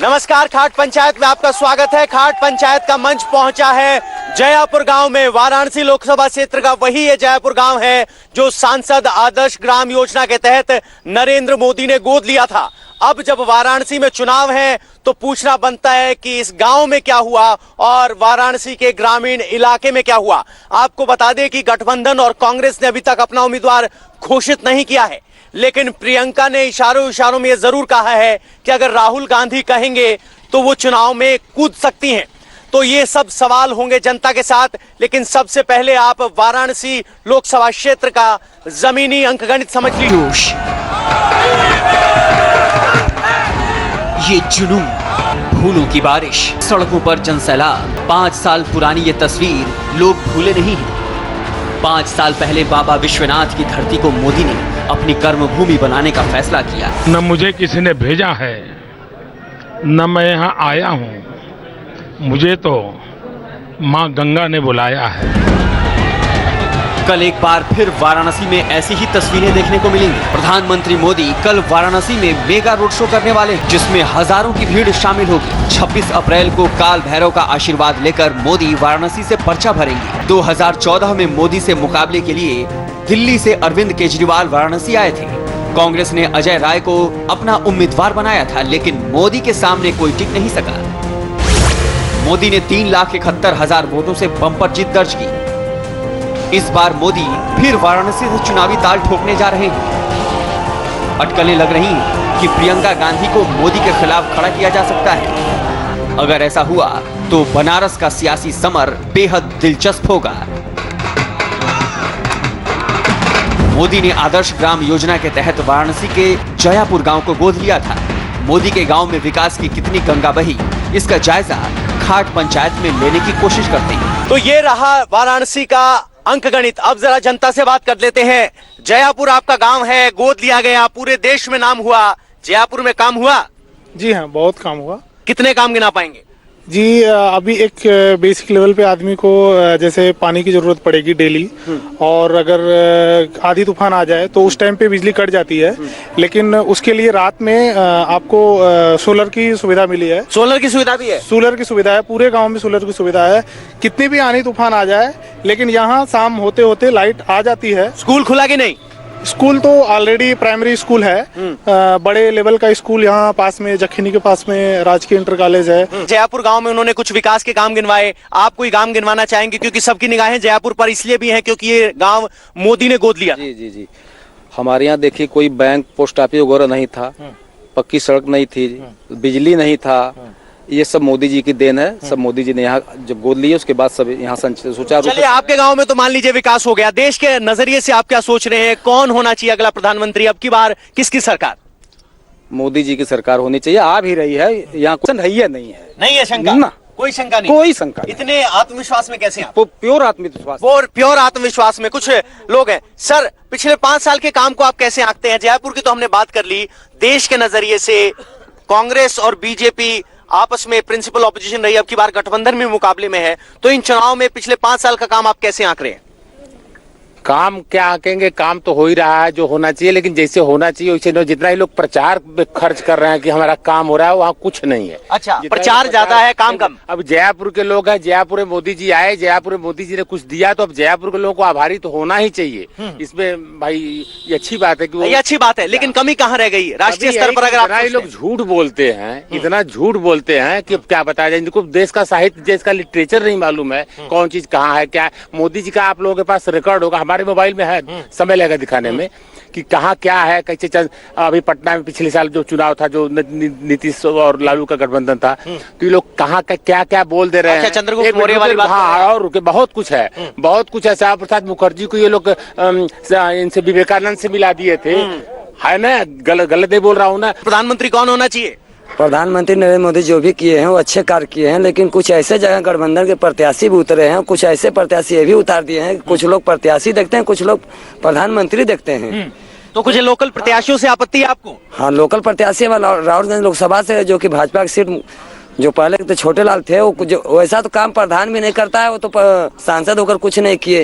नमस्कार, खाट पंचायत में आपका स्वागत है। खाट पंचायत का मंच पहुंचा है जयापुर गांव में। वाराणसी लोकसभा क्षेत्र का वही ये जयापुर गांव है जो सांसद आदर्श ग्राम योजना के तहत नरेंद्र मोदी ने गोद लिया था। अब जब वाराणसी में चुनाव है तो पूछना बनता है कि इस गांव में क्या हुआ और वाराणसी के ग्रामीण इलाके में क्या हुआ। आपको बता दें कि गठबंधन और कांग्रेस ने अभी तक अपना उम्मीदवार घोषित नहीं किया है, लेकिन प्रियंका ने इशारों में यह जरूर कहा है कि अगर राहुल गांधी कहेंगे तो वो चुनाव में कूद सकती हैं। तो ये सब सवाल होंगे जनता के साथ, लेकिन सबसे पहले आप वाराणसी लोकसभा क्षेत्र का जमीनी अंकगणित समझ लीजिए। ये जुनून, फूलों की बारिश, सड़कों पर जनसैलाब, 5 साल पुरानी ये तस्वीर लोग भूले नहीं हैं। 5 साल पहले बाबा विश्वनाथ की धरती को मोदी ने अपनी कर्मभूमि बनाने का फैसला किया। न मुझे किसी ने भेजा है, न मैं यहाँ आया हूँ, मुझे तो माँ गंगा ने बुलाया है। कल एक बार फिर वाराणसी में ऐसी ही तस्वीरें देखने को मिलेंगी। प्रधानमंत्री मोदी कल वाराणसी में मेगा रोड शो करने वाले हैं, जिसमें हजारों की भीड़ शामिल होगी। 26 अप्रैल को काल भैरव का आशीर्वाद लेकर मोदी वाराणसी से पर्चा भरेंगे। 2014 में मोदी से मुकाबले के लिए दिल्ली से अरविंद केजरीवाल वाराणसी आए थे। कांग्रेस ने अजय राय को अपना उम्मीदवार बनाया था, लेकिन मोदी के सामने कोई टिक नहीं सका। मोदी ने 3,71,000 वोटों से बम्पर जीत दर्ज की। इस बार मोदी फिर वाराणसी से चुनावी ताल ठोकने जा रहे हैं। अटकलें लग रही हैं कि प्रियंका गांधी को मोदी के खिलाफ खड़ा किया जा सकता है। अगर ऐसा हुआ तो बनारस का सियासी समर बेहद दिलचस्प होगा। मोदी ने आदर्श ग्राम योजना के तहत वाराणसी के जयापुर गांव को गोद लिया था। मोदी के गांव में विकास की कितनी गंगा बही, इसका जायजा खाट पंचायत में लेने की कोशिश करते हैं। तो ये रहा वाराणसी का अंकगणित। अब जरा जनता से बात कर लेते हैं। जयापुर आपका गांव है, गोद लिया गया, पूरे देश में नाम हुआ। जयापुर में काम हुआ? जी हाँ, बहुत काम हुआ। कितने काम गिना पाएंगे? जी अभी एक बेसिक लेवल पे आदमी को जैसे पानी की जरूरत पड़ेगी डेली, और अगर आधी तूफान आ जाए तो उस टाइम पे बिजली कट जाती है, लेकिन उसके लिए रात में आपको सोलर की सुविधा मिली है। सोलर की सुविधा भी है? सोलर की सुविधा है, पूरे गांव में सोलर की सुविधा है। कितनी भी आंधी तूफान आ जाए, लेकिन यहाँ शाम होते होते लाइट आ जाती है। स्कूल खुला कि नहीं? स्कूल तो ऑलरेडी प्राइमरी स्कूल है, बड़े लेवल का स्कूल यहाँ पास में जखनी के पास में राजकीय इंटर कॉलेज है। जयापुर गांव में उन्होंने कुछ विकास के काम गिनवाए, आप कोई काम गिनवाना चाहेंगे? क्योंकि सबकी निगाहें जयापुर पर इसलिए भी हैं क्योंकि ये गांव मोदी ने गोद लिया। जी जी जी, हमारे यहाँ देखिए कोई बैंक पोस्ट ऑफिस वगैरह नहीं था, पक्की सड़क नहीं थी, बिजली नहीं था। ये सब मोदी जी की देन है। सब मोदी जी ने यहाँ जब गोद लिया उसके बाद सब यहाँ सुचारू। चलिए, आपके गांव में तो मान लीजिए विकास हो गया। देश के नजरिए से आप क्या सोच रहे हैं, कौन होना चाहिए अगला प्रधानमंत्री? अब की बार किसकी सरकार? मोदी जी की सरकार होनी चाहिए। आ भी रही है, यहाँ कुछ नहीं है शंका ना, कोई शंका नहीं, कोई शंका। इतने आत्मविश्वास में कैसे? प्योर आत्मविश्वास, प्योर आत्मविश्वास में कुछ लोग हैं। सर, पिछले 5 साल के काम को आप कैसे आंकते हैं? जयपुर की तो हमने बात कर ली। देश के नजरिए से कांग्रेस और बीजेपी आपस में प्रिंसिपल ऑपोजिशन रही, अब की बार गठबंधन में मुकाबले में है, तो इन चुनाव में पिछले 5 साल का काम आप कैसे आंक रहे हैं? काम क्या आंकेंगे, काम तो हो ही रहा है जो होना चाहिए, लेकिन जैसे होना चाहिए वैसे जितना ही लोग प्रचार पे खर्च कर रहे हैं कि हमारा काम हो रहा है, वहाँ कुछ नहीं है। अच्छा, प्रचार ज्यादा है, काम कम। अब जयपुर के लोग हैं, जयपुर में मोदी जी आए, जयपुर में मोदी जी ने कुछ दिया, तो अब जयपुर के लोगों को आभारी तो होना ही चाहिए। इसमें भाई ये अच्छी बात है कि ये अच्छी बात है, लेकिन कमी कहाँ रह गई राष्ट्रीय स्तर पर? अगर आप लोग झूठ बोलते हैं, इतना झूठ बोलते हैं कि क्या बताया जाए। इनको देश का साहित्य, देश का लिटरेचर नहीं मालूम है, कौन चीज कहाँ है क्या। मोदी जी का आप लोगों के पास रिकॉर्ड होगा, हमारे मोबाइल में है, समय लगेगा दिखाने में कि कहाँ क्या है, कैसे चल। अभी पटना में पिछले साल जो चुनाव था, जो नीतीश और लालू का गठबंधन था, तो ये लोग कहाँ का क्या क्या बोल दे रहे हैं। चंद्रगुप्त मौर्य वाली बात। हाँ, और बहुत कुछ है, बहुत कुछ है। श्यामा प्रसाद मुखर्जी को ये लोग इनसे विवेकानंद से मिला दिए थे, है ना? गलत नहीं बोल रहा हूँ ना? प्रधानमंत्री कौन होना चाहिए? प्रधानमंत्री नरेंद्र मोदी जो भी किए हैं वो अच्छे कार्य किए हैं, लेकिन कुछ ऐसे जगह गठबंधन के प्रत्याशी भी उतरे हैं, कुछ ऐसे प्रत्याशी ये भी उतार दिए हैं। कुछ लोग प्रत्याशी देखते हैं, कुछ लोग प्रधानमंत्री देखते हैं। तो कुछ लोकल प्रत्याशियों से आपत्ति है आपको? हाँ, लोकल प्रत्याशी राहुल गांधी लोकसभा से, जो कि भाजपा की सीट जो पहले के तो छोटे लाल थे वो जो वैसा तो काम प्रधान भी नहीं करता है, वो तो सांसद होकर कुछ नहीं किए।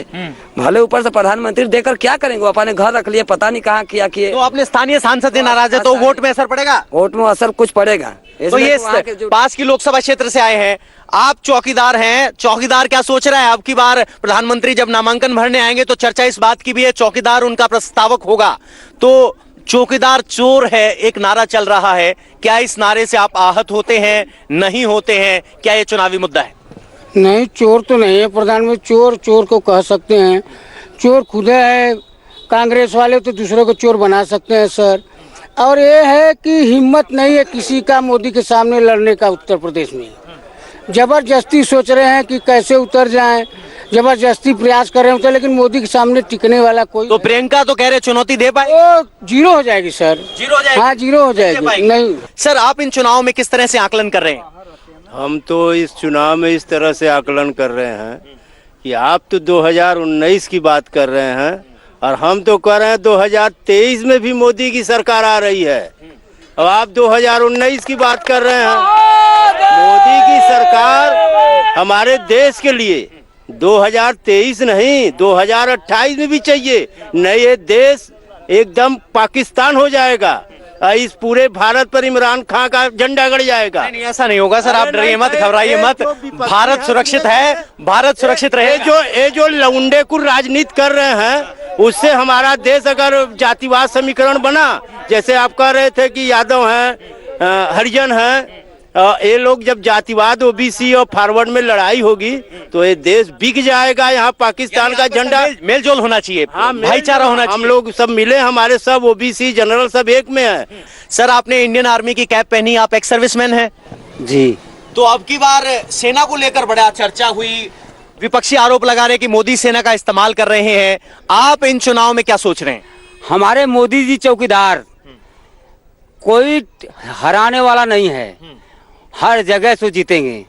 भले ऊपर से प्रधानमंत्री देकर क्या करेंगे, वो अपने घर रख लिए, पता नहीं कहाँ किया किए। तो अपने स्थानीय सांसद से नाराज है तो वोट में असर पड़ेगा? वोट में असर कुछ पड़ेगा। तो ये पास की लोकसभा क्षेत्र से आए हैं, आप चौकीदार हैं, चौकीदार क्या सोच रहा है? अब की बार प्रधानमंत्री जब नामांकन भरने आएंगे तो चर्चा इस बात की भी है, चौकीदार उनका प्रस्तावक होगा, तो चौकीदार चोर है एक नारा चल रहा है। क्या इस नारे से आप आहत होते हैं, नहीं होते हैं? क्या ये चुनावी मुद्दा है? नहीं, चोर तो नहीं है प्रधानमंत्री। चोर चोर को कह सकते हैं, चोर खुद है। कांग्रेस वाले तो दूसरों को चोर बना सकते हैं सर। और ये है कि हिम्मत नहीं है किसी का मोदी के सामने लड़ने का। उत्तर प्रदेश में जबरदस्ती सोच रहे हैं कि कैसे उतर जाएं, जबरदस्ती प्रयास कर रहे हैं, लेकिन मोदी के सामने टिकने वाला कोई तो प्रियंका तो कह रहे चुनौती दे पाए, वो जीरो हो जाएगी सर। जीरो हो जाएगी? हाँ, जीरो हो जाएगी। नहीं सर, आप इन चुनाव में किस तरह से आकलन कर रहे हैं? हम तो इस चुनाव में इस तरह से आकलन कर रहे हैं कि आप तो 2019 की बात कर रहे हैं और हम तो कह रहे हैं 2023 में भी मोदी की सरकार आ रही है। अब आप 2019 की बात कर रहे हैं। मोदी की सरकार हमारे देश के लिए 2023 नहीं 2028 में भी चाहिए। नहीं, ये देश एकदम पाकिस्तान हो जाएगा। इस पूरे भारत पर इमरान खान का झंडा गड़ जाएगा। नहीं, ऐसा नहीं होगा सर, आप डरिए मत, घबराइए मत। भारत सुरक्षित है, भारत सुरक्षित रहे। ये जो लौंडे को राजनीति कर रहे हैं, उससे हमारा देश अगर जातिवाद समीकरण बना, जैसे आप कह रहे थे कि यादव हैं, हरिजन हैं, ये लोग जब जातिवाद ओबीसी और फॉरवर्ड में लड़ाई होगी तो ये देश बिक जाएगा। यहाँ पाकिस्तान का झंडा मेलजोल होना चाहिए, भाईचारा होना चाहिए। हम लोग सब मिले, हमारे सब ओबीसी जनरल सब एक में है। सर, आपने इंडियन आर्मी की कैप पहनी, आप एक्स सर्विसमैन हैं जी। तो अब की बार सेना को लेकर बड़ा चर्चा हुई, विपक्षी आरोप लगा रहे कि मोदी सेना का इस्तेमाल कर रहे हैं। आप इन चुनाव में क्या सोच रहे हैं? हमारे मोदी जी चौकीदार कोई हराने वाला नहीं है, हर जगह से जीतेंगे।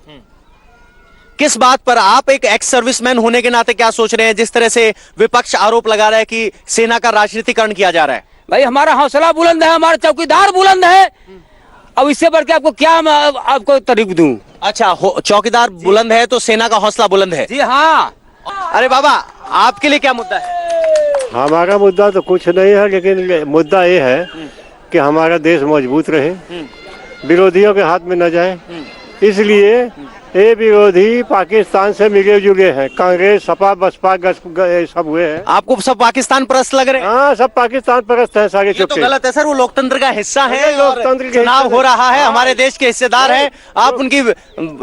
किस बात पर? आप एक एक्स सर्विसमैन होने के नाते क्या सोच रहे हैं जिस तरह से विपक्ष आरोप लगा रहा है कि सेना का राजनीतिकरण किया जा रहा है? भाई, हमारा हौसला बुलंद है, हमारा चौकीदार बुलंद है। अब इससे बढ़ के आपको क्या मैं आपको तारीफ दूं? अच्छा, चौकीदार बुलंद है तो सेना का हौसला बुलंद है। जी हाँ। अरे बाबा, आपके लिए क्या मुद्दा है? हमारा मुद्दा तो कुछ नहीं है, लेकिन मुद्दा ये है कि हमारा देश मजबूत रहे, विरोधियों के हाथ में न जाए। इसलिए ये विरोधी पाकिस्तान से मिले जुले हैं, कांग्रेस, सपा, बसपा, सब हुए हैं। आपको सब पाकिस्तान परस्त लग रहे हैं? हाँ, सब पाकिस्तान परस्त हैं सारे। ये तो गलत है सर, वो लोकतंत्र का हिस्सा है, लोकतंत्र के चुनाव हो रहा है, हमारे देश के हिस्सेदार हैं, आप उनकी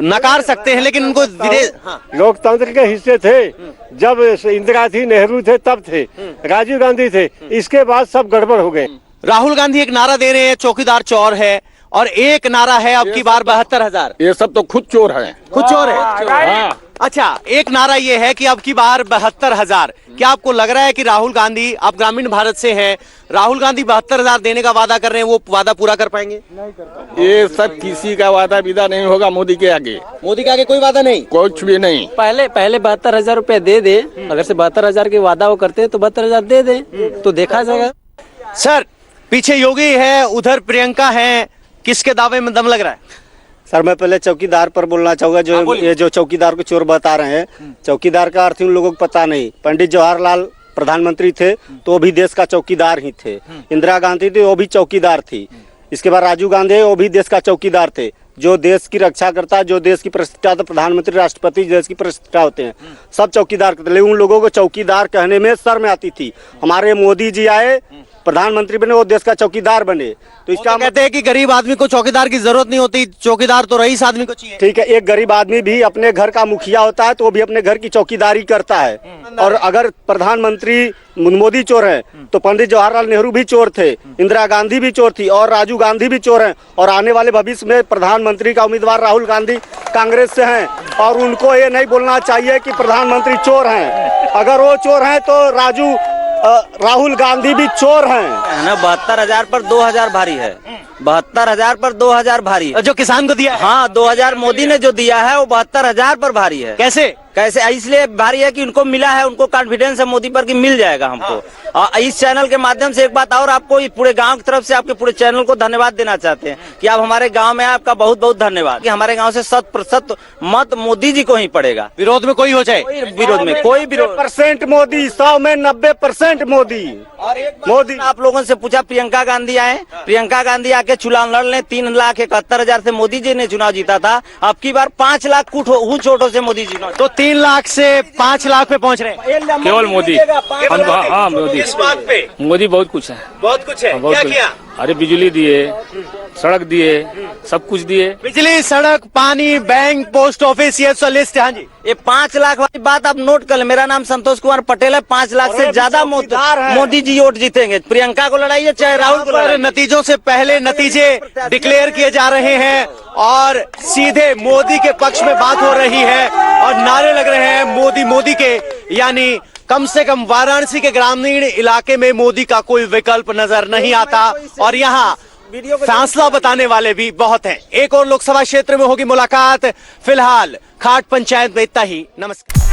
नकार सकते हैं, लेकिन उनको विदेश। लोकतंत्र के हिस्से थे जब इंदिरा थी, नेहरू थे, तब थे, राजीव गांधी थे, इसके बाद सब गड़बड़ हो गए। राहुल गांधी एक नारा दे रहे हैं, चौकीदार चोर है, और एक नारा है अब की बार 72,000। ये सब तो खुद चोर है, खुद चोर है। अच्छा, एक नारा ये है कि अब की बार 72,000। क्या आपको लग रहा है कि राहुल गांधी, आप ग्रामीण भारत से हैं, राहुल गांधी 72,000 देने का वादा कर रहे हैं, वो वादा पूरा कर पाएंगे? ये सब किसी का वादा विदा नहीं होगा मोदी के आगे। मोदी के आगे कोई वादा नहीं, कुछ भी नहीं। पहले 72,000 रुपए दे दे, अगर से 72,000 के वादा वो करते तो 72,000 दे दे, तो देखा जाएगा। सर, पीछे योगी है, उधर प्रियंका है, किसके दावे में दम लग रहा है? सर, मैं पहले चौकीदार पर बोलना चाहूंगा। जो ये जो चौकीदार को चोर बता रहे हैं, चौकीदार का अर्थ उन लोगों को पता नहीं। पंडित जवाहरलाल प्रधानमंत्री थे तो वो भी देश का चौकीदार ही थे। इंदिरा गांधी थी, वो भी चौकीदार थी। इसके बाद राजीव गांधी, वो भी देश का चौकीदार थे। जो देश की रक्षा करता है, जो देश की प्रतिष्ठा, तो प्रधानमंत्री, राष्ट्रपति देश की प्रतिष्ठा होते हैं, सब चौकीदार करते। लेकिन उन लोगों को चौकीदार कहने में शर्म आती थी। हमारे मोदी जी आए, प्रधानमंत्री बने, वो देश का चौकीदार बने, तो इसका कहते हैं कि गरीब आदमी को चौकीदार की जरूरत नहीं होती, चौकीदार तो रईस आदमी को चाहिए। ठीक है, एक गरीब आदमी भी अपने घर का मुखिया होता है तो वो भी अपने घर की चौकीदारी करता है। और अगर प्रधानमंत्री मोदी चोर है तो पंडित जवाहरलाल नेहरू भी चोर थे, इंदिरा गांधी भी चोर थी, और राजीव गांधी भी चोर हैं। और आने वाले भविष्य में प्रधानमंत्री का उम्मीदवार राहुल गांधी कांग्रेस से हैं, और उनको ये नहीं बोलना चाहिए कि प्रधानमंत्री चोर हैं। अगर वो चोर हैं तो राहुल गांधी भी चोर हैं ना। 72,000 पर 2,000 भारी है, 72,000 पर 2,000 भारी है। जो किसान को दिया है? हाँ, 2,000 मोदी ने जो दिया है वो 72,000 पर भारी है। कैसे? कैसे, इसलिए भारी है कि उनको मिला है, उनको कॉन्फिडेंस है मोदी पर कि मिल जाएगा हमको। और इस चैनल के माध्यम से एक बात और आपको पूरे गांव की तरफ से आपके पूरे चैनल को धन्यवाद देना चाहते हैं कि आप हमारे गांव में, आपका बहुत बहुत धन्यवाद कि हमारे गांव से 100% मत मोदी जी को ही पड़ेगा। विरोध में कोई हो जाए, विरोध में कोई विरोध 90% मोदी, 100 में 90% मोदी। और एक मोदी आप लोगों से पूछा, प्रियंका गांधी आए, प्रियंका गांधी आके चुनाव लड़ लें, 3,71,000 से मोदी जी ने चुनाव जीता था। अब की बार 5 लाख वोटों से मोदी जी, तो 3 लाख से 5 लाख पे पहुंच रहे हैं। केवल मोदी। हाँ मोदी, इस बात पे मोदी बहुत कुछ है, बहुत कुछ है। क्या किया? अरे बिजली दिए, सड़क दिए, सब कुछ दिए। बिजली, सड़क, पानी, बैंक, पोस्ट ऑफिस, ये सब लिस्ट है। हाँ जी, ये 5 लाख वाली बात आप नोट कर लें। मेरा नाम संतोष कुमार पटेल है। 5 लाख से ज्यादा मोदी जी वोट जीतेंगे। प्रियंका को लड़ाइए चाहे राहुल को लड़ाइए। नतीजों से पहले नतीजे डिक्लेयर किए जा रहे हैं और सीधे मोदी के पक्ष में बात हो रही है और नारे लग रहे हैं मोदी मोदी के, यानी कम से कम वाराणसी के ग्रामीण इलाके में मोदी का कोई विकल्प नजर नहीं आता और यहाँ फैसला बताने वाले भी बहुत हैं। एक और लोकसभा क्षेत्र में होगी मुलाकात। फिलहाल खाट पंचायत में इतना ही। नमस्कार।